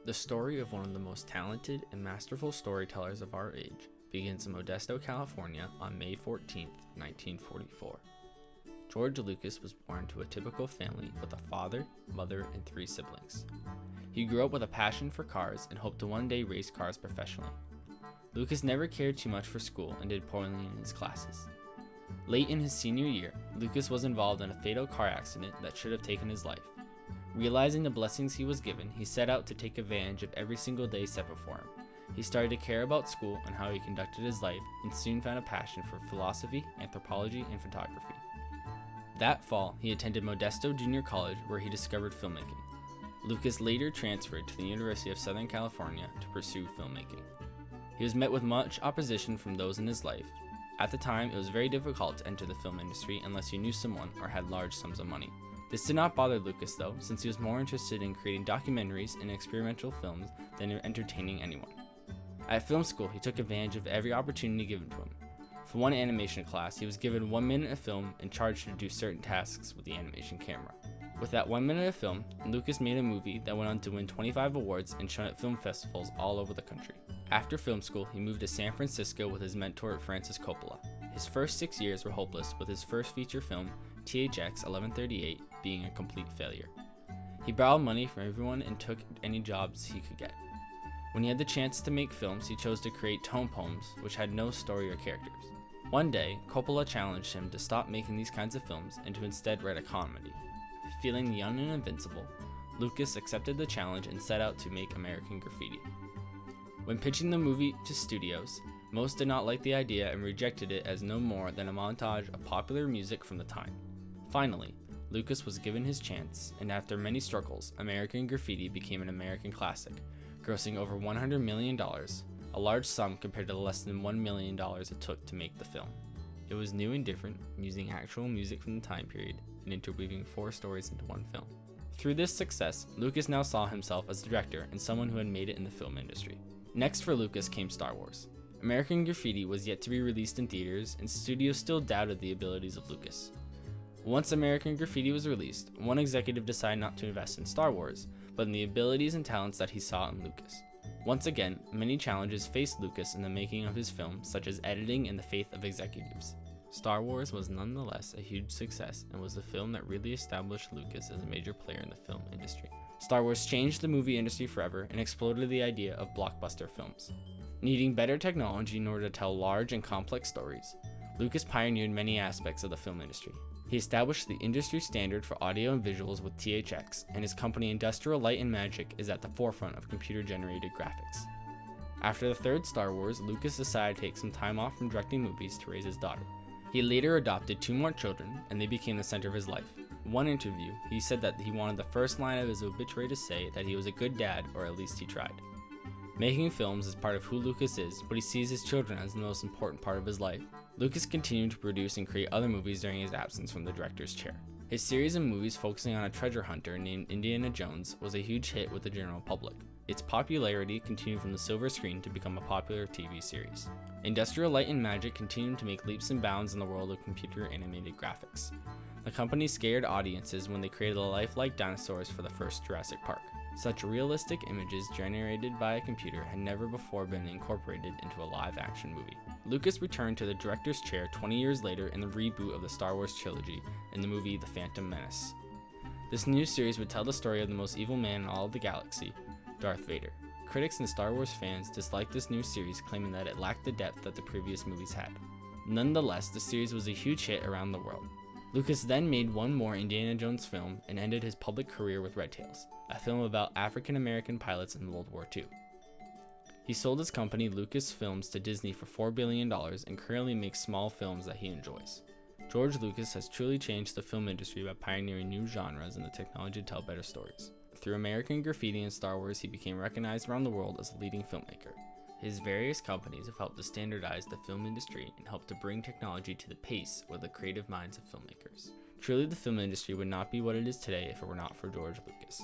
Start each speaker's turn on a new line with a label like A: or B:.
A: The story of one of the most talented and masterful storytellers of our age begins in Modesto, California on May 14, 1944. George Lucas was born to a typical family with a father, mother, and 3 siblings. He grew up with a passion for cars and hoped to one day race cars professionally. Lucas never cared too much for school and did poorly in his classes. Late in his senior year, Lucas was involved in a fatal car accident that should have taken his life. Realizing the blessings he was given, he set out to take advantage of every single day set before him. He started to care about school and how he conducted his life, and soon found a passion for philosophy, anthropology, and photography. That fall, he attended Modesto Junior College, where he discovered filmmaking. Lucas later transferred to the University of Southern California to pursue filmmaking. He was met with much opposition from those in his life. At the time, it was very difficult to enter the film industry unless you knew someone or had large sums of money. This did not bother Lucas though, since he was more interested in creating documentaries and experimental films than in entertaining anyone. At film school, he took advantage of every opportunity given to him. For one animation class, he was given 1 minute of film and charged to do certain tasks with the animation camera. With that 1 minute of film, Lucas made a movie that went on to win 25 awards and shown at film festivals all over the country. After film school, he moved to San Francisco with his mentor Francis Coppola. His first 6 years were hopeless, with his first feature film, THX 1138, being a complete failure. He borrowed money from everyone and took any jobs he could get. When he had the chance to make films, he chose to create tone poems, which had no story or characters. One day, Coppola challenged him to stop making these kinds of films and to instead write a comedy. Feeling young and invincible, Lucas accepted the challenge and set out to make American Graffiti. When pitching the movie to studios, most did not like the idea and rejected it as no more than a montage of popular music from the time. Finally, Lucas was given his chance, and after many struggles, American Graffiti became an American classic, grossing over $100 million, a large sum compared to the less than $1 million it took to make the film. It was new and different, using actual music from the time period and interweaving 4 stories into one film. Through this success, Lucas now saw himself as a director and someone who had made it in the film industry. Next for Lucas came Star Wars. American Graffiti was yet to be released in theaters, and studios still doubted the abilities of Lucas. Once American Graffiti was released, one executive decided not to invest in Star Wars, but in the abilities and talents that he saw in Lucas. Once again, many challenges faced Lucas in the making of his film, such as editing and the faith of executives. Star Wars was nonetheless a huge success and was the film that really established Lucas as a major player in the film industry. Star Wars changed the movie industry forever and exploded the idea of blockbuster films. Needing better technology in order to tell large and complex stories, Lucas pioneered many aspects of the film industry. He established the industry standard for audio and visuals with THX, and his company Industrial Light and Magic is at the forefront of computer-generated graphics. After the 3rd Star Wars, Lucas decided to take some time off from directing movies to raise his daughter. He later adopted 2 more children, and they became the center of his life. In one interview, he said that he wanted the first line of his obituary to say that he was a good dad, or at least he tried. Making films is part of who Lucas is, but he sees his children as the most important part of his life. Lucas continued to produce and create other movies during his absence from the director's chair. His series of movies focusing on a treasure hunter named Indiana Jones was a huge hit with the general public. Its popularity continued from the silver screen to become a popular TV series. Industrial Light and Magic continued to make leaps and bounds in the world of computer animated graphics. The company scared audiences when they created the lifelike dinosaurs for the first Jurassic Park. Such realistic images generated by a computer had never before been incorporated into a live-action movie. Lucas returned to the director's chair 20 years later in the reboot of the Star Wars trilogy in the movie The Phantom Menace. This new series would tell the story of the most evil man in all of the galaxy, Darth Vader. Critics and Star Wars fans disliked this new series, claiming that it lacked the depth that the previous movies had. Nonetheless, the series was a huge hit around the world. Lucas then made one more Indiana Jones film and ended his public career with Red Tails, a film about African American pilots in World War II. He sold his company Lucasfilms to Disney for $4 billion and currently makes small films that he enjoys. George Lucas has truly changed the film industry by pioneering new genres and the technology to tell better stories. Through American Graffiti and Star Wars, he became recognized around the world as a leading filmmaker. His various companies have helped to standardize the film industry and helped to bring technology to the pace with the creative minds of filmmakers. Truly, the film industry would not be what it is today if it were not for George Lucas.